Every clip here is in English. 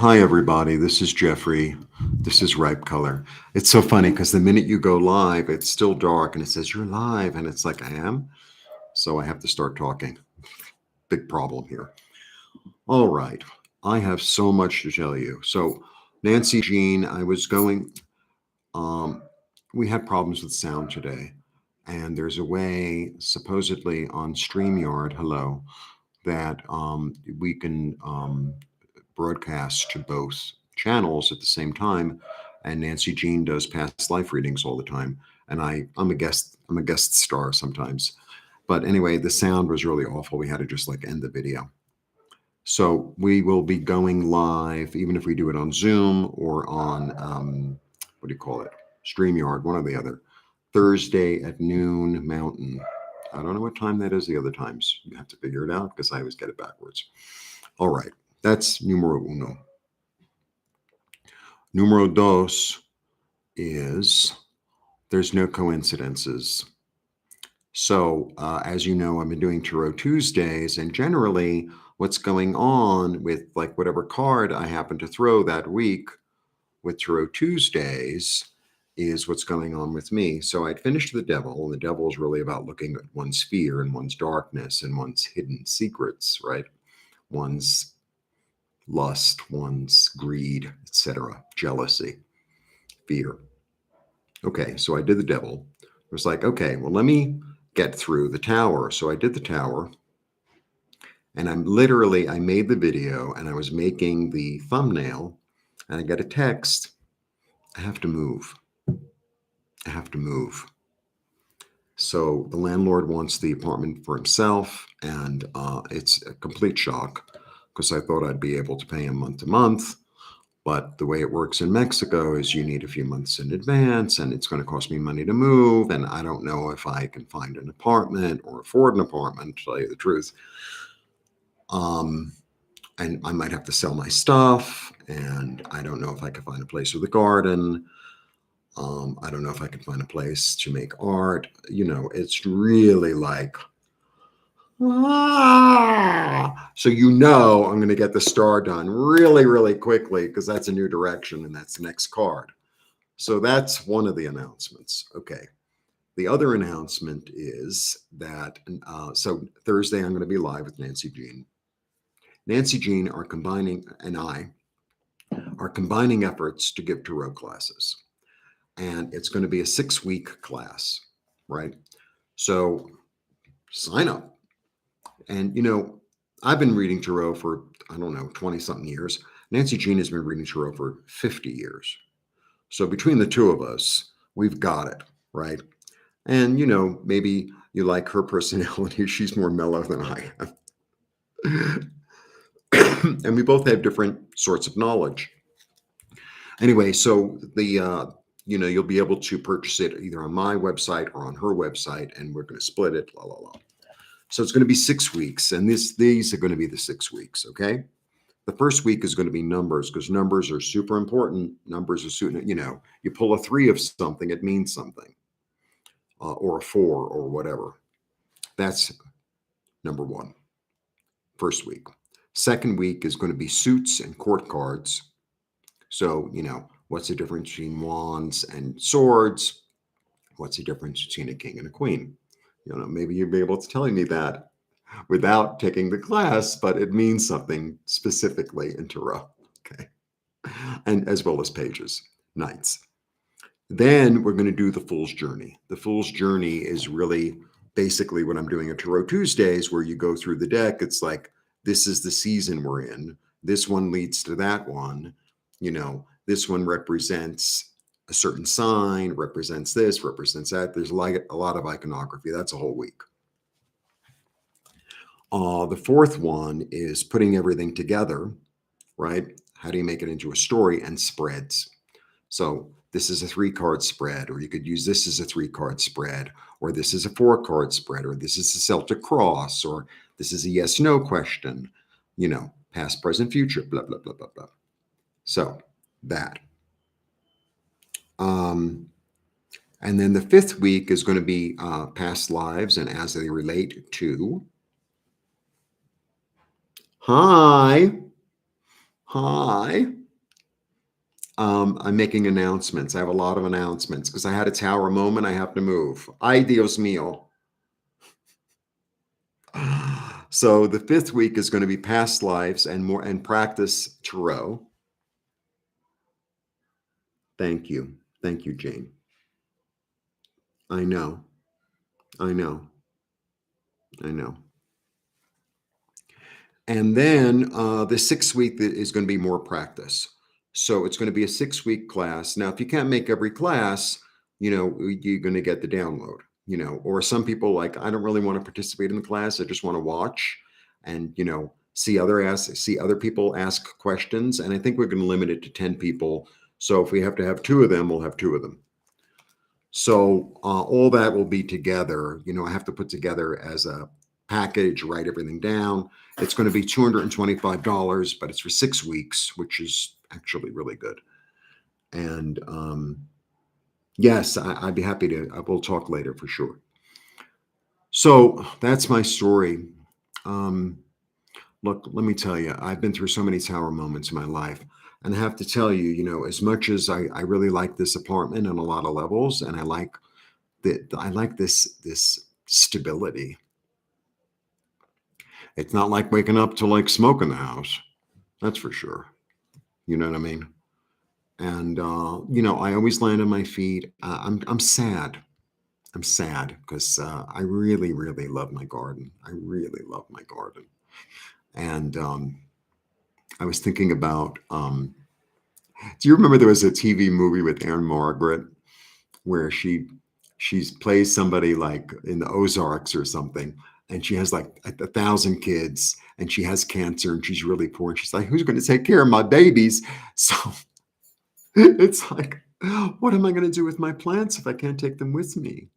Hi, everybody. This is Jeffrey. This is Ripe Color. It's so funny because the minute you go live, it's still dark and it says you're live. And it's like, I am. So I have to start talking. Big problem here. All right. I have so much to tell you. So, Nancy Jean, um, we had problems with sound today. And there's a way, supposedly on StreamYard, hello, that we can broadcast to both channels at the same time. And Nancy Jean does past life readings all the time. And I'm a guest. I'm a guest star sometimes. But anyway, the sound was really awful. We had to just like end the video. So we will be going live, even if we do it on Zoom or on what do you call it, StreamYard, one or the other, Thursday at noon Mountain. I don't know what time that is the other times. You have to figure it out because I always get it backwards. All right, that's numero uno. Numero dos is there's no coincidences. So, as you know, I've been doing Tarot Tuesdays, and generally, what's going on with like whatever card I happen to throw that week with Tarot Tuesdays is what's going on with me. So, I'd finished the Devil, and the Devil is really about looking at one's fear and one's darkness and one's hidden secrets, right? One's lust, one's greed, etc., jealousy, fear. Okay, so I did the Devil. It was like, okay, well, let me get through the Tower. So I did the Tower, and I made the video, and I was making the thumbnail, and I got a text. I have to move. I have to move. So the landlord wants the apartment for himself, and it's a complete shock because I thought I'd be able to pay him month to month. But the way it works in Mexico is you need a few months in advance, and it's going to cost me money to move. And I don't know if I can find an apartment or afford an apartment, to tell you the truth. And I might have to sell my stuff, and I don't know if I can find a place with a garden. I don't know if I can find a place to make art. You know, it's really like, so I'm going to get the star done really, really quickly because that's a new direction and that's the next card. So that's one of the announcements. Okay. The other announcement is that, so Thursday I'm going to be live with Nancy Jean. Nancy Jean and I are combining efforts to give tarot classes. And it's going to be a 6-week class, right? So sign up. And, I've been reading tarot for, 20 something years. Nancy Jean has been reading tarot for 50 years. So between the two of us, we've got it, right? And, maybe you like her personality. She's more mellow than I am. And we both have different sorts of knowledge. Anyway, so you'll be able to purchase it either on my website or on her website, and we're going to split it, la, la, la. So it's going to be 6 weeks, and these are going to be the 6 weeks, okay? The first week is going to be numbers because numbers are super important. Numbers are super, you pull a 3 of something, it means something, or a 4 or whatever. That's number 1, first week. Second week is going to be suits and court cards. So, what's the difference between wands and swords? What's the difference between a king and a queen? Maybe you'll be able to tell me that without taking the class, but it means something specifically in tarot. Okay. And as well as pages, knights. Then we're going to do the Fool's Journey. The Fool's Journey is really basically what I'm doing at Tarot Tuesdays, where you go through the deck. It's like, this is the season we're in. This one leads to that one. This one represents a certain sign, represents this, represents that. There's like a lot of iconography. That's a whole week. The fourth one is putting everything together, right? How do you make it into a story and spreads? So this is a 3-card spread, or you could use this as a 3-card spread, or this is a 4-card spread, or this is a Celtic cross, or this is a yes/no question, past, present, future, blah, blah, blah, blah, blah. So that. And then the 5th week is going to be past lives and as they relate to. Hi. Hi. I'm making announcements. I have a lot of announcements because I had a tower moment. I have to move. Ay, Dios mío. So the fifth week is going to be past lives and more and practice tarot. Thank you. Thank you, Jane. I know. I know. I know. And then the sixth week is going to be more practice. So it's going to be a 6 week class. Now, if you can't make every class, you're going to get the download, or some people like, I don't really want to participate in the class. I just want to watch and, see other people ask questions. And I think we're going to limit it to 10 people. So if we have to have two of them, we'll have two of them. So all that will be together. I have to put together as a package, write everything down. It's going to be $225, but it's for 6 weeks, which is actually really good. And yes, I'd be happy to. We'll talk later for sure. So that's my story. Look, let me tell you, I've been through so many tower moments in my life. And I have to tell you, as much as I really like this apartment on a lot of levels, and I like this stability. It's not like waking up to like smoke in the house. That's for sure. You know what I mean? And I always land on my feet. I'm sad. I'm sad because I really, really love my garden. I really love my garden. And I was thinking about. Do you remember there was a TV movie with Aaron Margaret where she plays somebody like in the Ozarks or something, and she has like 1,000 kids, and she has cancer, and she's really poor, and she's like, "Who's going to take care of my babies?" So it's like, what am I going to do with my plants if I can't take them with me?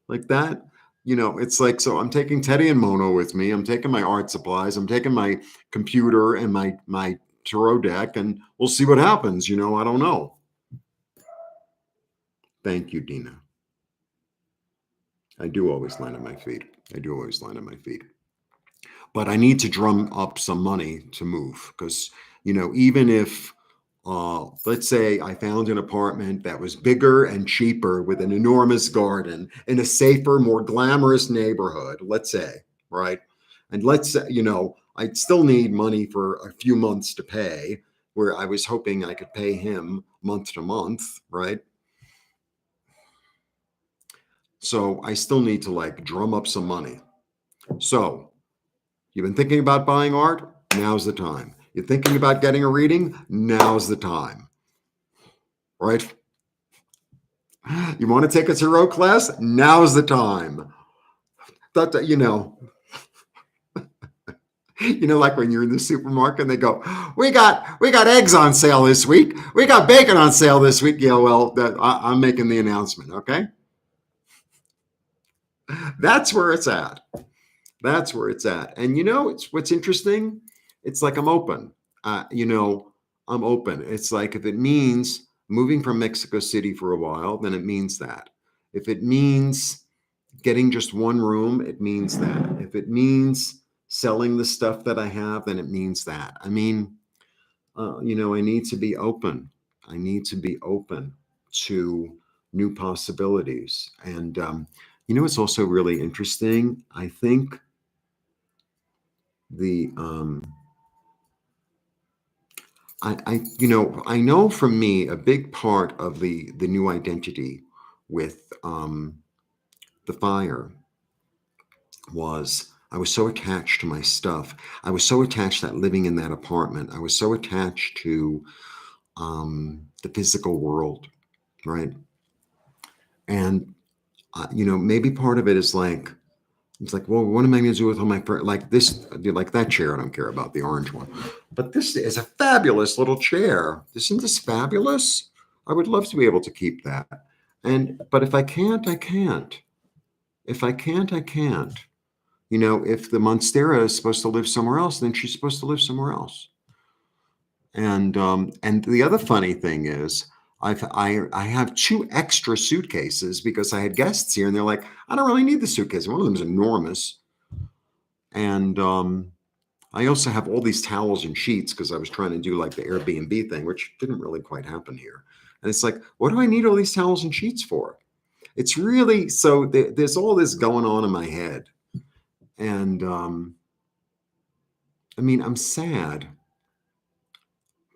Like that. It's like, so I'm taking Teddy and Mono with me. I'm taking my art supplies. I'm taking my computer and my tarot deck, and we'll see what happens. I don't know. Thank you, Dina. I do always land on my feet. I do always land on my feet. But I need to drum up some money to move because, even if, let's say I found an apartment that was bigger and cheaper with an enormous garden in a safer, more glamorous neighborhood, let's say, right? And let's say, I'd still need money for a few months to pay, where I was hoping I could pay him month to month, right? So I still need to like drum up some money. So you've been thinking about buying art? Now's the time. You're thinking about getting a reading? Now's the time. Right? You want to take a tarot class? Now's the time. That, like when you're in the supermarket and they go, we got eggs on sale this week. We got bacon on sale this week. Yeah, well, I'm making the announcement, okay? That's where it's at. That's where it's at. And it's what's interesting. It's like I'm open. I'm open. It's like if it means moving from Mexico City for a while, then it means that. If it means getting just one room, it means that. If it means selling the stuff that I have, then it means that. I mean, I need to be open. I need to be open to new possibilities. And it's also really interesting. I think the I know for me a big part of the new identity with the fire was I was so attached to my stuff. I was so attached to that living in that apartment. I was so attached to the physical world, right? And maybe part of it is like it's like, well, what am I going to do with all my like this, like that chair? I don't care about the orange one, but this is a fabulous little chair. Isn't this fabulous? I would love to be able to keep that. But if I can't, I can't. If I can't, I can't. If the Monstera is supposed to live somewhere else, then she's supposed to live somewhere else. And the other funny thing is, I have two extra suitcases because I had guests here, and they're like, I don't really need the suitcase. One of them is enormous, and I also have all these towels and sheets because I was trying to do like the Airbnb thing, which didn't really quite happen here. And it's like, what do I need all these towels and sheets for? It's really so there's all this going on in my head. And I mean, I'm sad,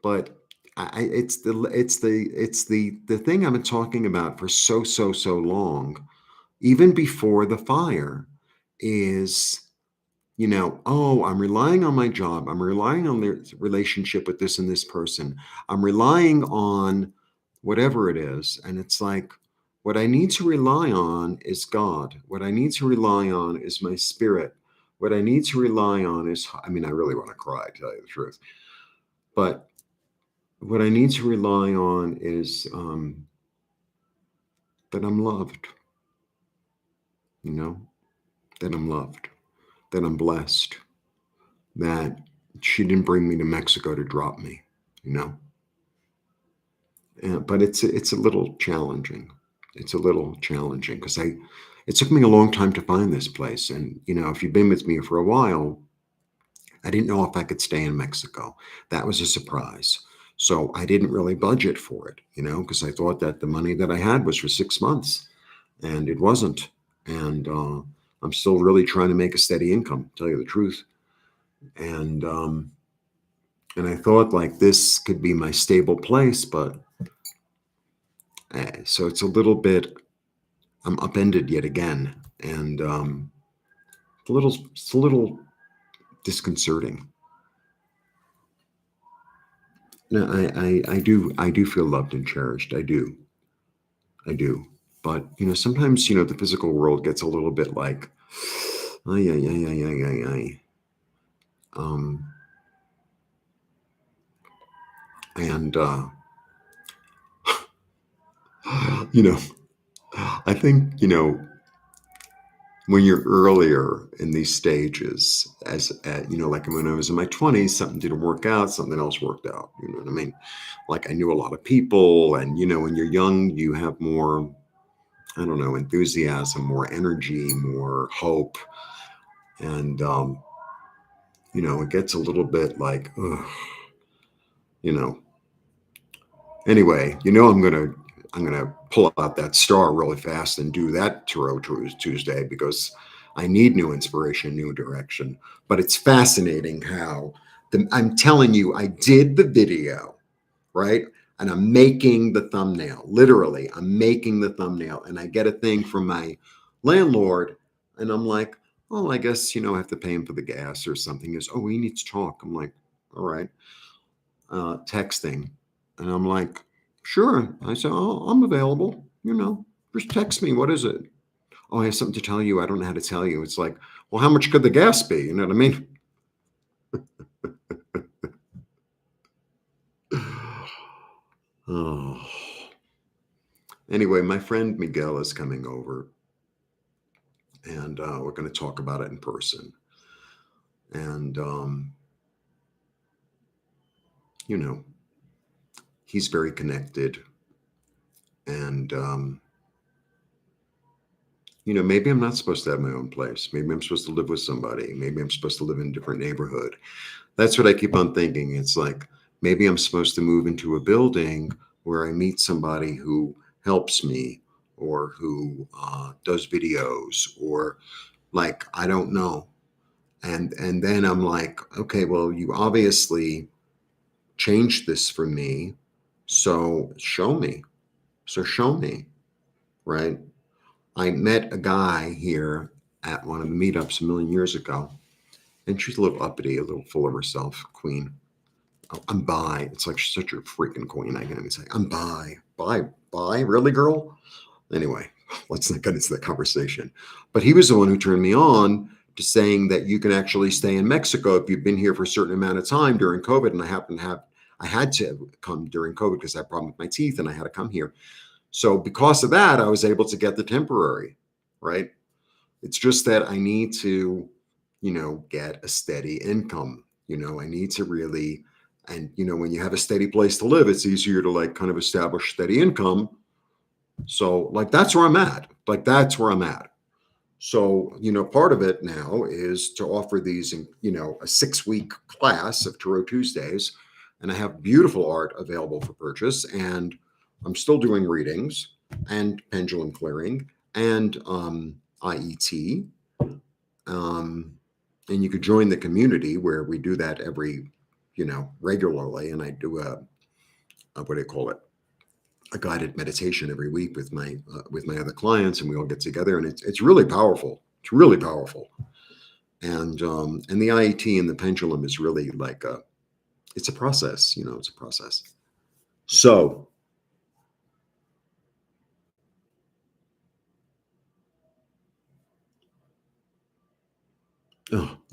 but it's the thing I've been talking about for so long, even before the fire, is oh, I'm relying on my job. I'm relying on the relationship with this and this person. I'm relying on whatever it is. And it's like, what I need to rely on is God. What I need to rely on is my spirit. What I need to rely on is, I mean, I really want to cry, to tell you the truth. But what I need to rely on is that I'm loved, you know, that I'm loved, that I'm blessed, that she didn't bring me to Mexico to drop me, you know. But it's a little challenging. It's a little challenging because it took me a long time to find this place, and if you've been with me for a while, I didn't know if I could stay in Mexico. That was a surprise. So I didn't really budget for it, because I thought that the money that I had was for 6 months, and it wasn't. And I'm still really trying to make a steady income, to tell you the truth. And I thought like this could be my stable place, but so it's a little bit. I'm upended yet again, and it's a little disconcerting. No, I do feel loved and cherished. I do. But sometimes the physical world gets a little bit like, ay ay ay ay ay ay ay. Um, and you know, I think when you're earlier in these stages, as like when I was in my 20s, something didn't work out, something else worked out. You know what I mean? Like I knew a lot of people, and when you're young, you have more, I don't know, enthusiasm, more energy, more hope, and it gets a little bit like, ugh, you know. Anyway, I'm gonna pull out that star really fast and do that Tarot Tuesday because I need new inspiration, new direction. But it's fascinating how I'm telling you, I did the video, right? And I'm making the thumbnail. Literally, I'm making the thumbnail, and I get a thing from my landlord, and I'm like, oh, I guess I have to pay him for the gas or something. He goes, oh, we need to talk. I'm like, all right, texting, and I'm like, sure. I said, oh, I'm available. Just text me. What is it? Oh, I have something to tell you. I don't know how to tell you. It's like, well, how much could the gas be? You know what I mean? Oh. Anyway, my friend Miguel is coming over, and we're going to talk about it in person. And, he's very connected. And, maybe I'm not supposed to have my own place. Maybe I'm supposed to live with somebody. Maybe I'm supposed to live in a different neighborhood. That's what I keep on thinking. It's like, maybe I'm supposed to move into a building where I meet somebody who helps me or who does videos or like, I don't know. And then I'm like, okay, well, you obviously changed this for me. So show me. So show me, right? I met a guy here at one of the meetups a million years ago, and she's a little uppity, a little full of herself, queen. Oh, I'm bi. It's like she's such a freaking queen. I can't even say, I'm bi. Bi? Really, girl? Anyway, let's not get into the conversation. But he was the one who turned me on to saying that you can actually stay in Mexico if you've been here for a certain amount of time during COVID. And I had to come during COVID because I had a problem with my teeth and I had to come here. So because of that, I was able to get the temporary, right? It's just that I need to, get a steady income. I need to really, and when you have a steady place to live, it's easier to like kind of establish steady income. So like that's where I'm at. Like that's where I'm at. So, part of it now is to offer these, a 6-week class of Tarot Tuesdays. And I have beautiful art available for purchase. And I'm still doing readings and pendulum clearing and IET. And you could join the community where we do that every, regularly. And I do what do you call it? A guided meditation every week with my other clients, and we all get together, and it's really powerful. It's really powerful. And the IET and the pendulum is really like it's a process. It's a process. So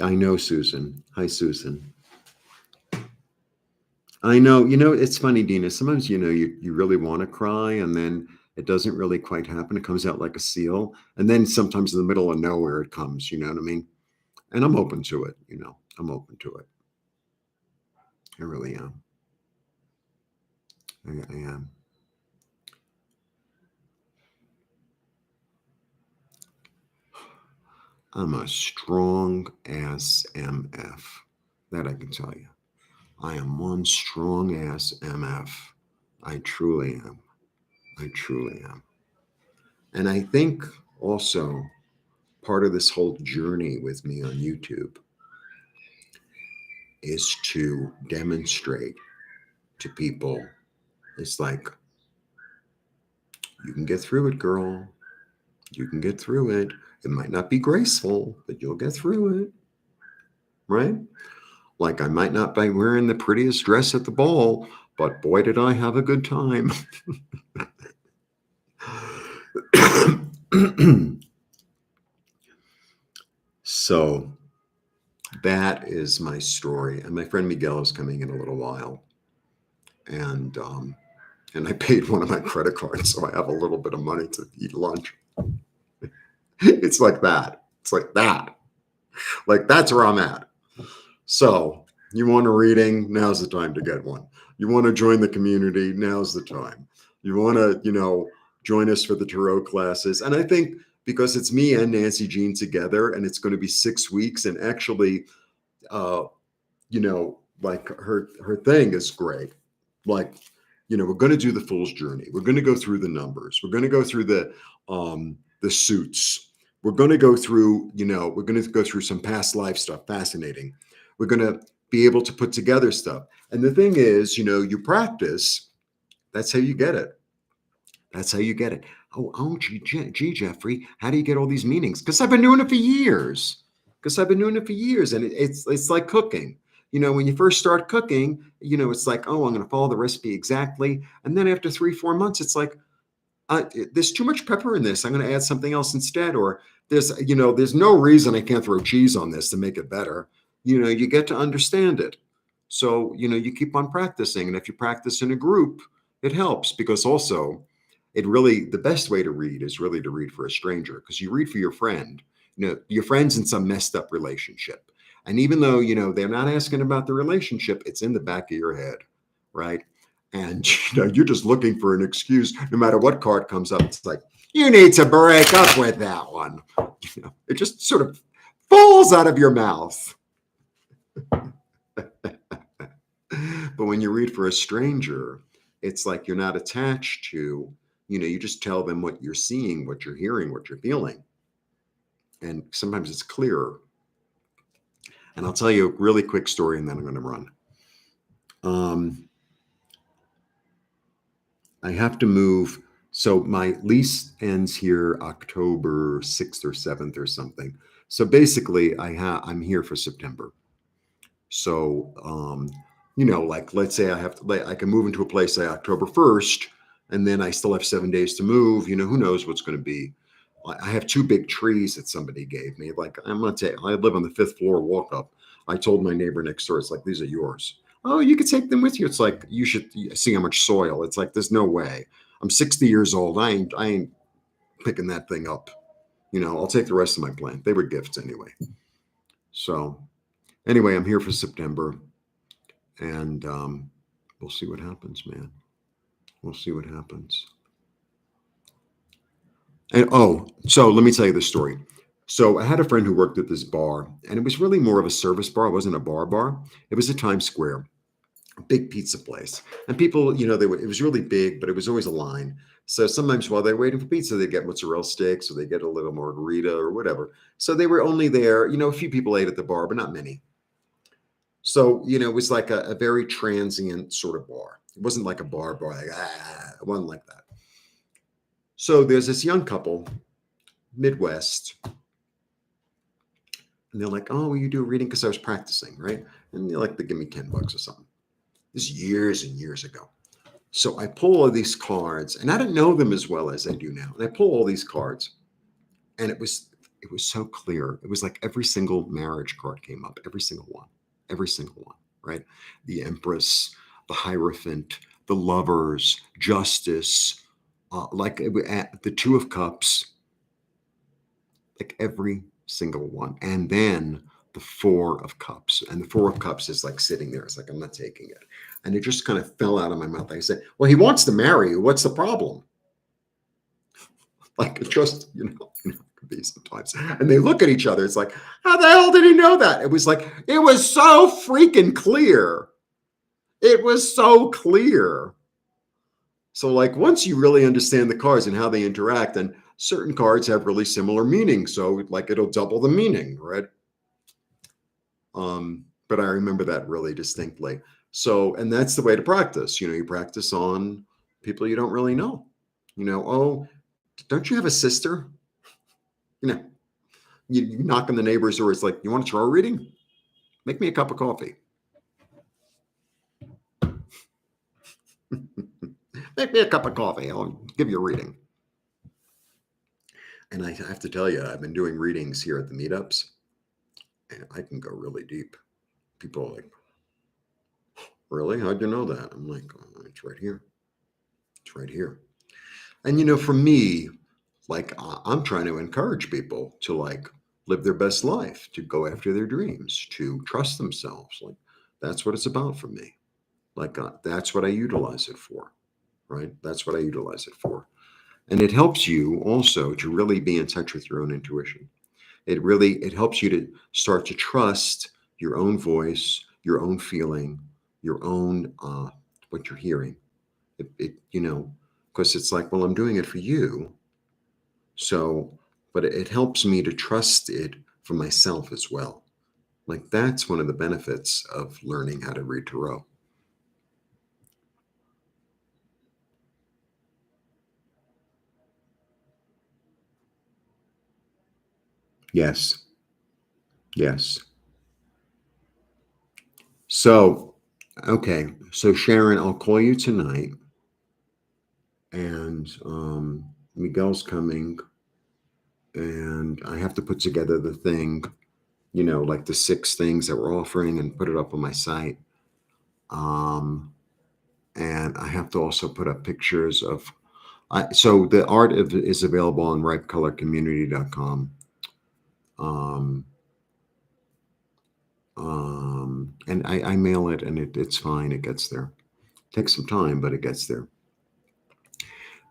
I know, Susan. Hi, Susan. I know. It's funny, Dina. Sometimes you really want to cry, and then it doesn't really quite happen. It comes out like a seal, and then sometimes in the middle of nowhere it comes. You know what I mean? And I'm open to it. I'm open to it. I really am. I am. I'm a strong ass MF. That I can tell you. I am one strong ass MF. I truly am. I truly am. And I think also part of this whole journey with me on YouTube is to demonstrate to people it's like, you can get through it, girl. You can get through it. It might not be graceful, but you'll get through it. Right? Like, I might not be wearing the prettiest dress at the ball, but boy, did I have a good time. So that is my story. And my friend Miguel is coming in a little while. And I paid one of my credit cards, so I have a little bit of money to eat lunch. It's like that. It's like that. Like, that's where I'm at. So you want a reading? Now's the time to get one. You want to join the community? Now's the time. You want to, join us for the tarot classes. And I think because it's me and Nancy Jean together, and it's going to be 6 weeks, and actually, like her thing is great. Like, we're going to do the fool's journey. We're going to go through the numbers. We're going to go through the suits. We're going to go through, we're going to go through some past life stuff. Fascinating. We're going to be able to put together stuff. And the thing is, you practice. That's how you get it. That's how you get it. Oh, gee, Jeffrey, how do you get all these meanings? Because I've been doing it for years. And it's like cooking. When you first start cooking, it's like, oh, I'm going to follow the recipe exactly. And then after 3-4 months, it's like, there's too much pepper in this. I'm going to add something else instead. Or there's no reason I can't throw cheese on this to make it better. You get to understand it. So, you keep on practicing. And if you practice in a group, it helps, because also the best way to read is really to read for a stranger, because you read for your friend. Your friend's in some messed up relationship. And even though, they're not asking about the relationship, it's in the back of your head, right? And, you're just looking for an excuse. No matter what card comes up, it's like, you need to break up with that one. It just sort of falls out of your mouth. But when you read for a stranger, it's like you're not attached to, you just tell them what you're seeing, what you're hearing, what you're feeling. And sometimes it's clearer. And I'll tell you a really quick story, and then I'm going to run. I have to move. So my lease ends here October 6th or 7th or something. So basically I'm here for September. So, like, let's say I can move into a place, say October 1st, and then I still have 7 days to move. Who knows what's going to be. I have 2 big trees that somebody gave me. Like, I'm going to I live on the 5th floor walk up. I told my neighbor next door, it's like, these are yours. Oh, you could take them with you. It's like, you should see how much soil. It's like, there's no way. I'm 60 years old. I ain't picking that thing up. I'll take the rest of my plant. They were gifts anyway. So anyway, I'm here for September, and we'll see what happens, man. We'll see what happens. And so let me tell you the story. So I had a friend who worked at this bar, and it was really more of a service bar. It wasn't a bar. It was a Times Square, a big pizza place. And people, it was really big, but it was always a line. So sometimes while they're waiting for pizza, they get mozzarella sticks or they get a little margarita or whatever. So they were only there, a few people ate at the bar, but not many. So, it was like a very transient sort of bar. It wasn't like a bar, like, it wasn't like that. So there's this young couple, Midwest, and they're like, "Oh, will you do a reading?" Because I was practicing, right? And they're like, they give me $10 or something. This is years and years ago. So I pull all these cards, and I didn't know them as well as I do now. And I pull all these cards, and it was so clear. It was like every single marriage card came up, every single one, right? The Empress, the Hierophant, the Lovers, Justice, the Two of Cups, like every single one. And then the Four of Cups. And the Four of Cups is like sitting there. It's like, I'm not taking it. And it just kind of fell out of my mouth. I said, well, he wants to marry you. What's the problem? Like, it just, could be sometimes. And they look at each other. It's like, how the hell did he know that? It was like, it was so freaking clear. It was so clear. So, like, once you really understand the cards and how they interact, and certain cards have really similar meanings. So, like, it'll double the meaning, right? But I remember that really distinctly. So, and that's the way to practice. You practice on people you don't really know. Oh, don't you have a sister? You knock on the neighbor's door. It's like, you want a tarot reading? Make me a cup of coffee. Make me a cup of coffee. I'll give you a reading. And I have to tell you, I've been doing readings here at the meetups, and I can go really deep. People are like, really? How'd you know that? I'm like, oh, it's right here. It's right here. And for me, like, I'm trying to encourage people to like live their best life, to go after their dreams, to trust themselves. Like, that's what it's about for me. Like, that's what I utilize it for, right? That's what I utilize it for. And it helps you also to really be in touch with your own intuition. It helps you to start to trust your own voice, your own feeling, your own what you're hearing. Because it's like, well, I'm doing it for you. So, but it helps me to trust it for myself as well. Like, that's one of the benefits of learning how to read tarot. Yes. Yes. So, okay. So, Sharon, I'll call you tonight. And Miguel's coming. And I have to put together the thing, like the 6 things that we're offering, and put it up on my site. And I have to also put up pictures of. So the art is available on ripecolorcommunity.com. And I mail it, and it's fine. It gets there. It takes some time, but it gets there.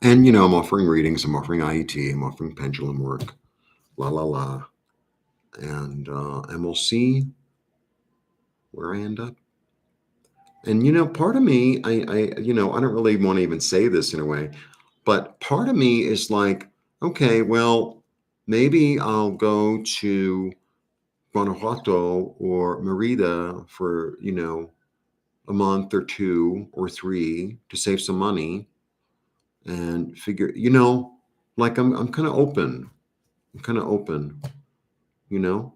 And I'm offering readings. I'm offering IET. I'm offering pendulum work. La la la. And we'll see where I end up. And part of me, I don't really want to even say this in a way, but part of me is like, okay, well, maybe I'll go to Guanajuato or Merida for, a month or 2 or 3 to save some money and figure, like I'm kind of open. I'm kind of open, you know?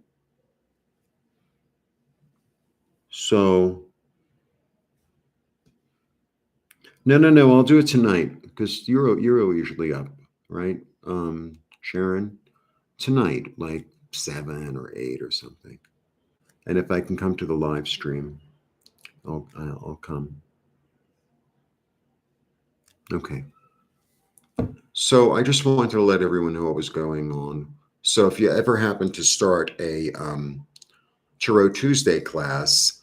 So no, I'll do it tonight because you're usually up, right? Sharon, tonight, like 7 or 8 or something. And if I can come to the live stream, I'll come. Okay. So I just wanted to let everyone know what was going on. So if you ever happen to start a Tarot Tuesday class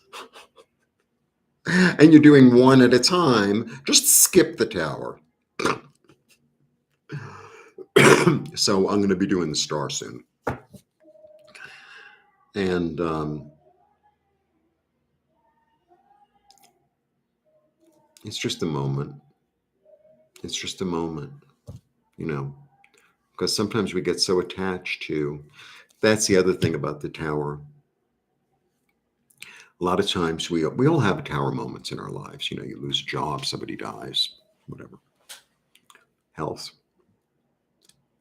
and you're doing one at a time, just skip the tower. So I'm going to be doing the star soon. And it's just a moment. It's just a moment, you know, because sometimes we get so attached to. That's the other thing about the tower. A lot of times we all have tower moments in our lives. You know, you lose a job, somebody dies, whatever, health,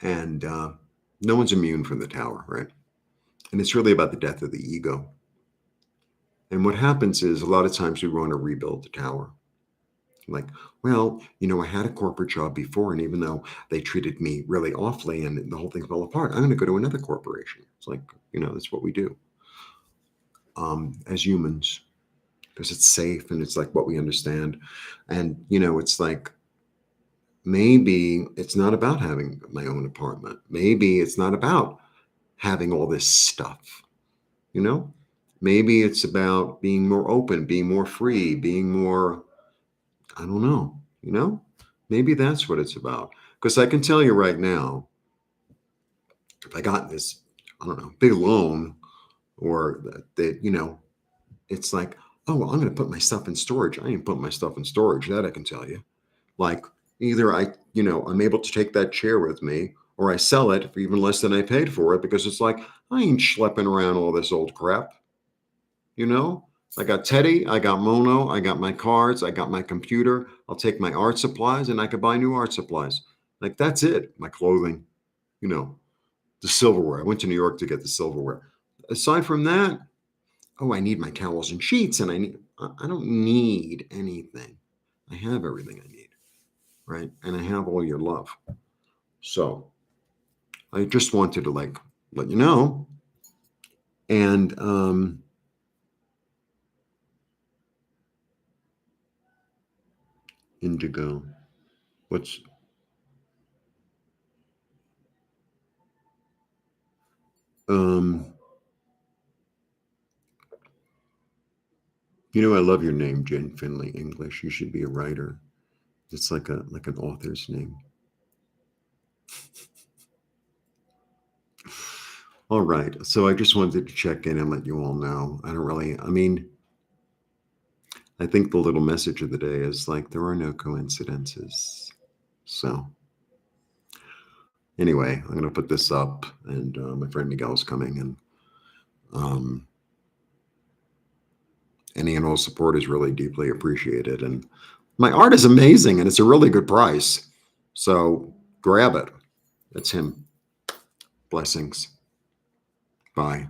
and no one's immune from the tower, right? And it's really about the death of the ego. And what happens is a lot of times we want to rebuild the tower. Like, well, you know, I had a corporate job before, and even though they treated me really awfully and the whole thing fell apart, I'm going to go to another corporation. It's like, you know, that's what we do as humans because it's safe and it's like what we understand. And, you know, it's like maybe it's not about having my own apartment. Maybe it's not about having all this stuff, you know? Maybe it's about being more open, being more free, being more, I don't know, you know? Maybe that's what it's about. Because I can tell you right now, if I got this, I don't know, big loan or that, you know, it's like, oh, well, I'm going to put my stuff in storage. I ain't putting my stuff in storage. That I can tell you. Like either you know, I'm able to take that chair with me or I sell it for even less than I paid for it because it's like, I ain't schlepping around all this old crap. You know, I got Teddy, I got Mono, I got my cards, I got my computer. I'll take my art supplies and I could buy new art supplies. Like that's it. My clothing, you know, the silverware. I went to New York to get the silverware. Aside from that, oh, I need my towels and sheets and I don't need anything. I have everything I need, right? And I have all your love. So I just wanted to like let you know. And indigo. What's um you know, I love your name, Jen Finley English. You should be a writer. It's like an author's name. All right. So I just wanted to check in and let you all know. I don't really, I mean, I think the little message of the day is like there are no coincidences. So anyway, I'm gonna put this up and my friend Miguel's coming and um any and all support is really deeply appreciated. And my art is amazing and it's a really good price. So grab it. That's him. Blessings. Bye.